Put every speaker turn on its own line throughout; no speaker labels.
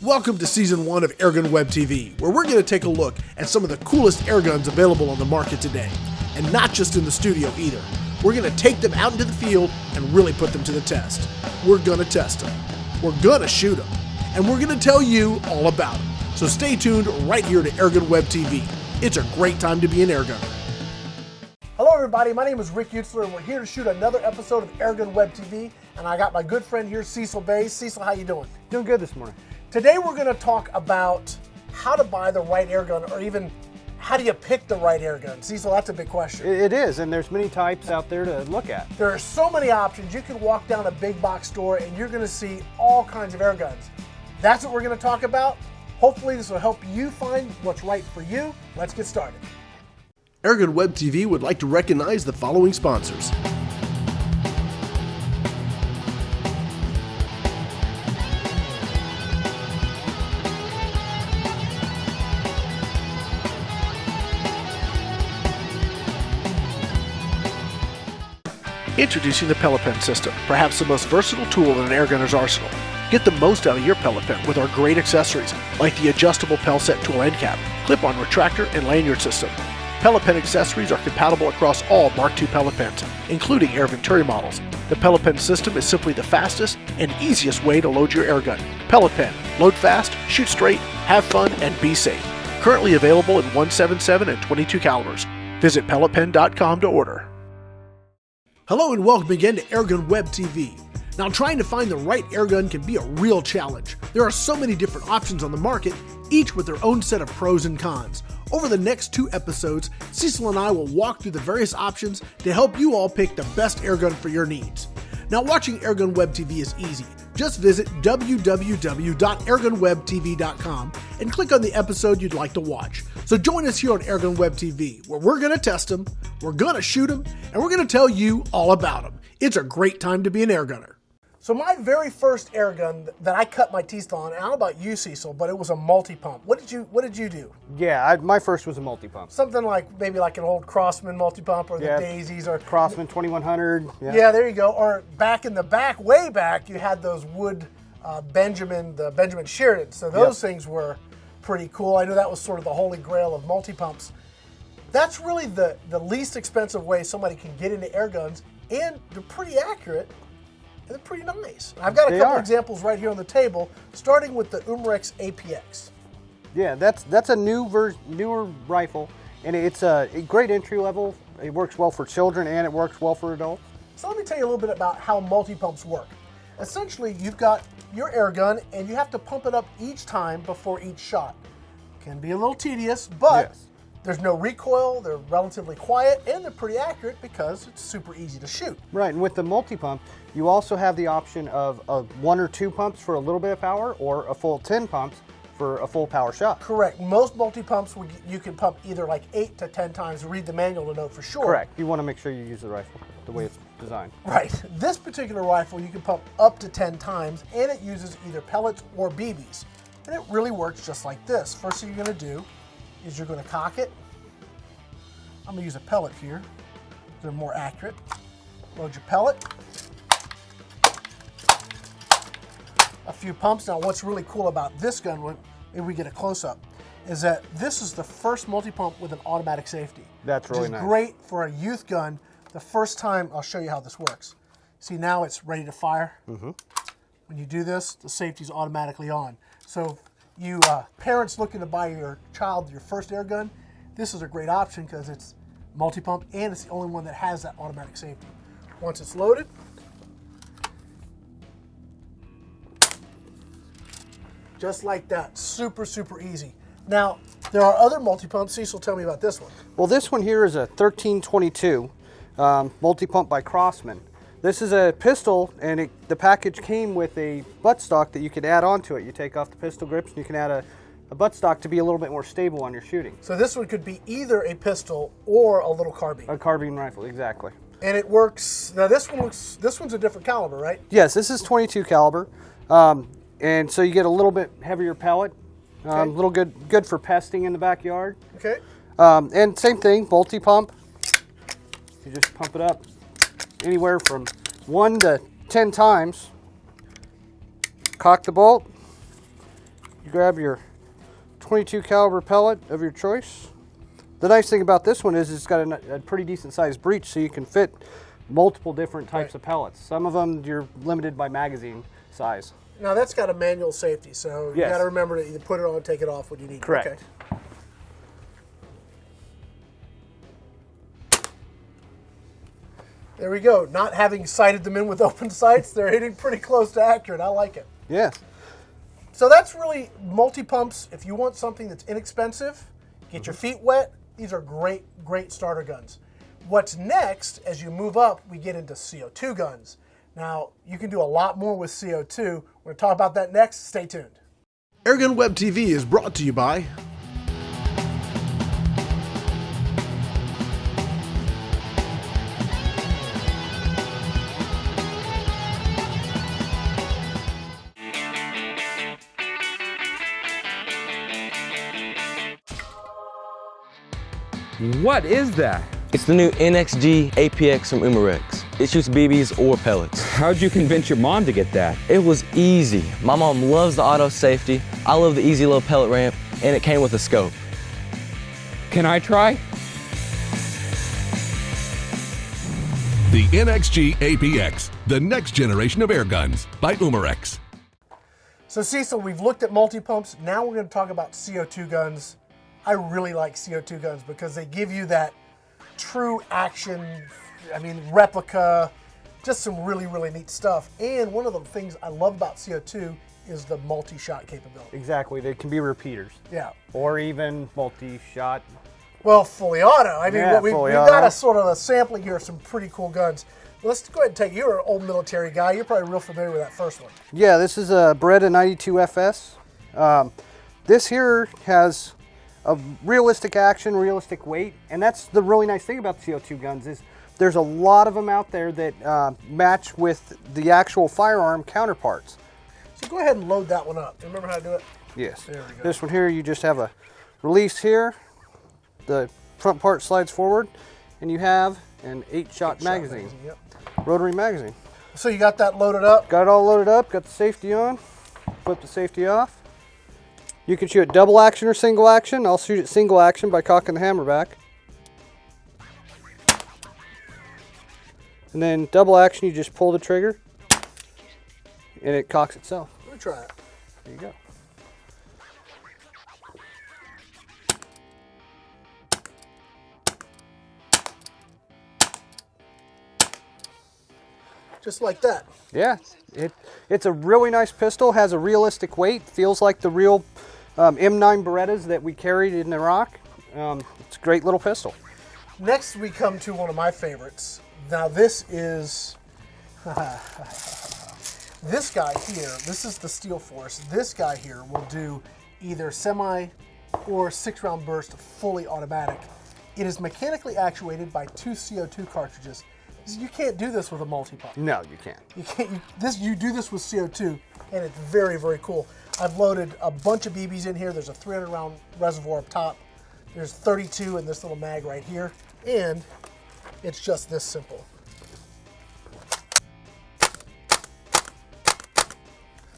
Welcome to Season 1 of AirgunWebTV, where we're going to take a look at some of the coolest air guns available on the market today. And not just in the studio either. We're going to take them out into the field and really put them to the test. We're going to test them. We're going to shoot them. And we're going to tell you all about them. So stay tuned right here to AirgunWebTV. It's a great time to be an air gunner. Hello everybody, my name is Rick Utzler and we're here to shoot another episode of AirgunWebTV. And I got my good friend here, Cecil Bays. Cecil, how you doing?
Doing good this morning.
Today we're going to talk about how to buy the right air gun, or even how do you pick the right air gun? Cecil, that's a big question.
It is, and there's many types out there to look at.
There are so many options. You can walk down a big box store and you're going to see all kinds of air guns. That's what we're going to talk about. Hopefully this will help you find what's right for you. Let's get started. AirgunWebTV would like to recognize the following sponsors. Introducing the pellet pen system, perhaps the most versatile tool in an air gunner's arsenal. Get the most out of your pellet pen with our great accessories, like the adjustable pel set tool end cap, clip-on retractor, and lanyard system. Pellet pen accessories are compatible across all Mark II pellet pens, including Air Venturi models. The pellet pen system is simply the fastest and easiest way to load your air gun. Pellet pen, load fast, shoot straight, have fun, and be safe. Currently available in 177 and 22 calibers. Visit pelletpen.com to order. Hello and welcome again to AirgunWebTV. Now, trying to find the right airgun can be a real challenge. There are so many different options on the market, each with their own set of pros and cons. Over the next 2 episodes, Cecil and I will walk through the various options to help you all pick the best airgun for your needs. Now, watching AirgunWebTV is easy. Just visit www.airgunwebtv.com and click on the episode you'd like to watch. So join us here on AirgunWebTV, where we're going to test them, we're going to shoot them, and we're going to tell you all about them. It's a great time to be an air gunner. So my very first air gun that I cut my teeth on, and I don't know about you, Cecil, but it was a multi-pump. What did you do?
Yeah, my first was a multi-pump.
Something like maybe like an old Crosman multi-pump, or the Daisies, or
Crosman 2100.
Yeah, there you go. Or back in the back, way back, you had those wood the Benjamin Sheridan. So those things were pretty cool. I know that was sort of the holy grail of multi-pumps. That's really the least expensive way somebody can get into air guns, and they're pretty accurate. They're pretty nice. I've got a couple examples right here on the table, starting with the Umarex APX.
Yeah, that's a newer rifle, and it's a great entry level. It works well for children, and it works well for adults.
So let me tell you a little bit about how multi-pumps work. Essentially, you've got your air gun, and you have to pump it up each time before each shot. Can be a little tedious, but there's no recoil, they're relatively quiet, and they're pretty accurate because it's super easy to shoot.
Right, and with the multi-pump, you also have the option of 1 or 2 pumps for a little bit of power, or a full 10 pumps for a full power shot.
Correct. Most multi-pumps, you can pump either like 8 to 10 times. Read the manual to know for sure.
Correct. You want to make sure you use the rifle the way it's designed.
Right. This particular rifle, you can pump up to 10 times, and it uses either pellets or BBs. And it really works just like this. First thing you're going to do is you're going to cock it. I'm going to use a pellet here. They're more accurate. Load your pellet. A few pumps. Now, what's really cool about this gun, if we get a close-up, is that this is the first multi-pump with an automatic safety.
That's really nice.
Which is great for a youth gun. The first time, I'll show you how this works. See, now it's ready to fire. When you do this, the safety's automatically on. So you parents looking to buy your child your first air gun, this is a great option because it's multi-pump and it's the only one that has that automatic safety. Once it's loaded, just like that, super, super easy. Now, there are other multi-pumps. Cecil, tell me about this one.
Well, this one here is a 1322 multi-pump by Crosman. This is a pistol, and the package came with a buttstock that you could add onto it. You take off the pistol grips, and you can add a buttstock to be a little bit more stable on your shooting.
So this one could be either a pistol or a little carbine.
A carbine rifle, exactly.
And it works. Now this one's a different caliber, right?
Yes, this is 22 caliber, and so you get a little bit heavier pellet. A little good for pesting in the backyard.
Okay.
And same thing, multi-pump. You just pump it up anywhere from 1 to 10 times. Cock the bolt, you grab your 22 caliber pellet of your choice. The nice thing about this one is it's got a pretty decent sized breech, so you can fit multiple different types of pellets. Some of them you're limited by magazine size.
Now that's got a manual safety, so you got to remember to either put it on or take it off when you need it.
Correct.
Okay. There we go. Not having sighted them in with open sights, they're hitting pretty close to accurate. I like it.
Yes.
So that's really multi-pumps. If you want something that's inexpensive, get your feet wet, these are great, great starter guns. What's next, as you move up, we get into CO2 guns. Now, you can do a lot more with CO2. We're going to talk about that next. Stay tuned. AirgunWebTV is brought to you by
What is that?
It's the new NXG APX from Umarex. It shoots BBs or pellets.
How'd you convince your mom to get that?
It was easy. My mom loves the auto safety. I love the easy low pellet ramp, and it came with a scope.
Can I try?
The NXG APX, the next generation of air guns by Umarex.
So Cecil, we've looked at multi-pumps. Now we're going to talk about CO2 guns. I really like CO2 guns because they give you that true action, replica, just some really, really neat stuff. And one of the things I love about CO2 is the multi-shot capability.
Exactly. They can be repeaters.
Yeah.
Or even multi-shot.
Well, fully auto. We've got a sort of a sampling here of some pretty cool guns. Let's go ahead and take, you're an old military guy. You're probably real familiar with that first one.
Yeah, this is a Beretta 92 FS. This here has a realistic action, realistic weight, and that's the really nice thing about the CO2 guns is there's a lot of them out there that match with the actual firearm counterparts.
So go ahead and load that one up. Do you remember how to do it?
Yes.
There we go.
This one here, you just have a release here, the front part slides forward, and you have an 8-shot magazine.
Yep.
Rotary magazine.
So you got that loaded up?
Got it all loaded up, got the safety on, flip the safety off. You can shoot double action or single action. I'll shoot it single action by cocking the hammer back. And then double action, you just pull the trigger and it cocks itself.
Let me try it.
There you go.
Just like that.
Yeah, it's a really nice pistol, has a realistic weight, feels like the real M9 Berettas that we carried in Iraq. It's a great little pistol.
Next we come to one of my favorites. Now this is, this guy here, this is the Steel Force. This guy here will do either semi or 6-round burst fully automatic. It is mechanically actuated by 2 CO2 cartridges. You can't do this with a multi-pump.
No, you can't.
You can't. You do this with CO2, and it's very, very cool. I've loaded a bunch of BBs in here. There's a 300-round reservoir up top. There's 32 in this little mag right here, and it's just this simple.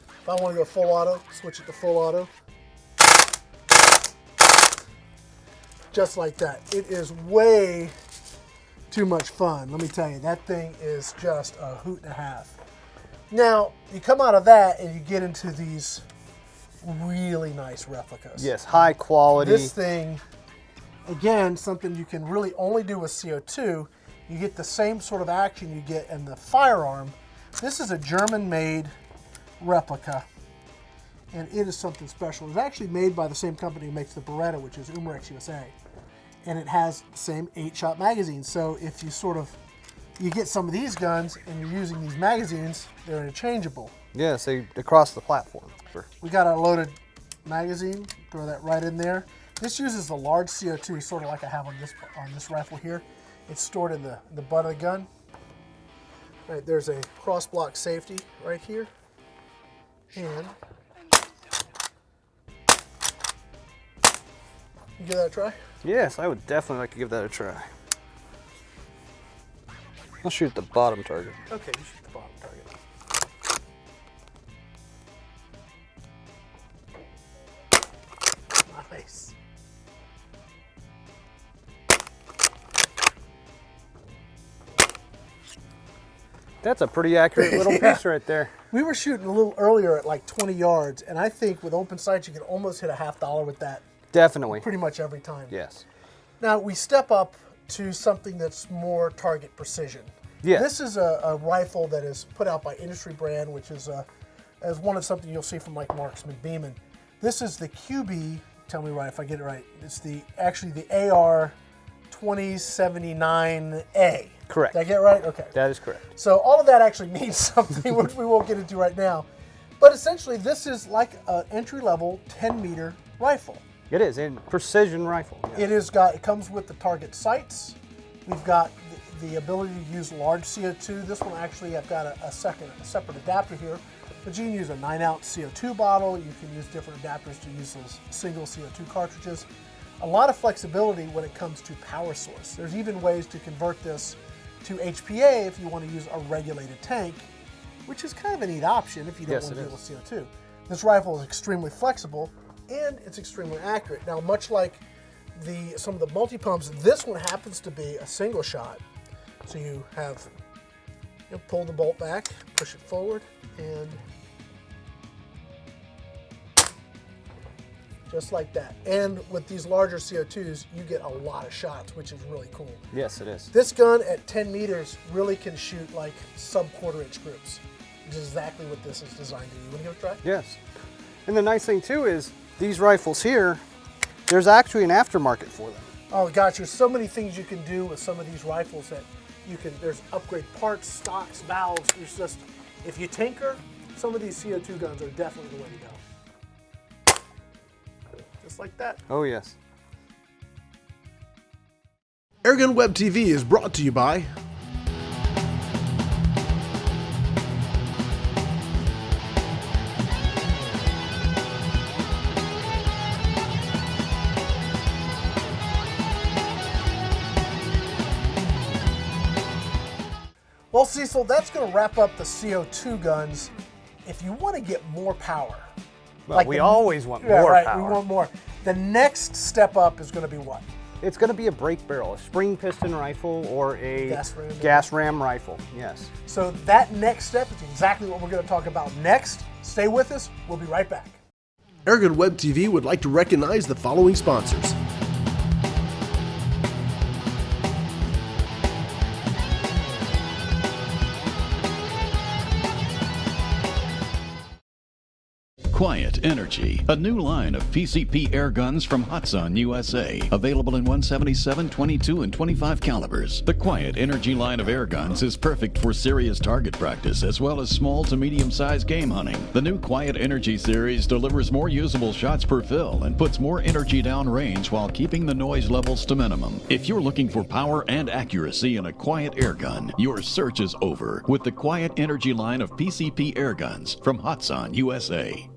If I want to go full auto, switch it to full auto. Just like that. It is way too much fun. Let me tell you, that thing is just a hoot and a half. Now, you come out of that and you get into these really nice replicas.
Yes, high quality.
This thing, again, something you can really only do with CO2. You get the same sort of action you get in the firearm. This is a German-made replica, and it is something special. It's actually made by the same company who makes the Beretta, which is Umarex USA. And it has the same 8-shot magazine. So if you get some of these guns and you're using these magazines, they're interchangeable.
Yes, across the platform. Sure.
We got our loaded magazine, throw that right in there. This uses a large CO2, sort of like I have on this rifle here. It's stored in the butt of the gun. Right, there's a cross block safety right here. And you give that a try?
Yes, I would definitely like to give that a try. I'll shoot the bottom target.
Okay, you shoot the bottom target. Nice.
That's a pretty accurate little piece right there.
We were shooting a little earlier at like 20 yards, and I think with open sights, you can almost hit a $50 with that
Definitely.
pretty much every time.
Yes.
Now, we step up to something that's more target precision.
Yes.
This is a rifle that is put out by Industry Brand, which is as one of something you'll see from like Crosman Beeman. This is the QB, tell me right if I get it right, it's actually the AR 2079A.
Correct.
Did I get it right? Okay.
That is correct.
So all of that actually means something, which we won't get into right now. But essentially, this is like an entry-level 10-meter rifle.
It is a precision rifle. Yes.
It comes with the target sights. We've got the ability to use large CO2. This one actually, I've got a separate adapter here. But you can use a 9-ounce CO2 bottle. You can use different adapters to use those single CO2 cartridges. A lot of flexibility when it comes to power source. There's even ways to convert this to HPA if you want to use a regulated tank, which is kind of a neat option if you don't want to deal with CO2. This rifle is extremely flexible and it's extremely accurate. Now, much like some of the multi-pumps, this one happens to be a single shot. So you pull the bolt back, push it forward, and just like that. And with these larger CO2s, you get a lot of shots, which is really cool.
Yes, it is.
This gun at 10 meters really can shoot like sub-quarter-inch groups, which is exactly what this is designed to do. You want to give it a try?
Yes. And the nice thing too is these rifles here, there's actually an aftermarket for them.
Oh gosh, there's so many things you can do with some of these rifles that there's upgrade parts, stocks, valves. There's just, if you tinker, some of these CO2 guns are definitely the way to go. Just like that.
Oh yes.
AirgunWebTV is brought to you by Well, Cecil, that's going to wrap up the CO2 guns. If you want to get more power,
Well, we always want more power.
We want more. The next step up is going to be what?
It's going to be a brake barrel, a spring piston rifle, or a
gas
ram rifle. Yes.
So that next step is exactly what we're going to talk about next. Stay with us. We'll be right back. AirgunWebTV would like to recognize the following sponsors.
Quiet Energy, a new line of PCP air guns from Hudson, USA, available in 177, 22, and 25 calibers. The Quiet Energy line of air guns is perfect for serious target practice as well as small to medium-sized game hunting. The new Quiet Energy series delivers more usable shots per fill and puts more energy down range while keeping the noise levels to minimum. If you're looking for power and accuracy in a quiet air gun, your search is over with the Quiet Energy line of PCP air guns from Hudson, USA.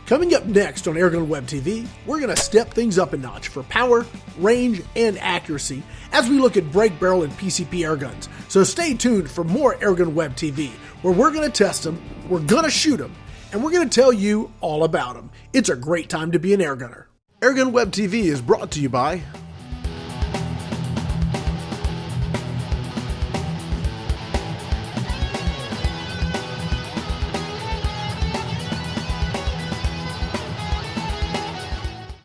Coming up next on AirgunWebTV, we're going to step things up a notch for power, range, and accuracy as we look at brake barrel and PCP air guns. So stay tuned for more AirgunWebTV, where we're going to test them, we're going to shoot them, and we're going to tell you all about them. It's a great time to be an air gunner. AirgunWebTV is brought to you by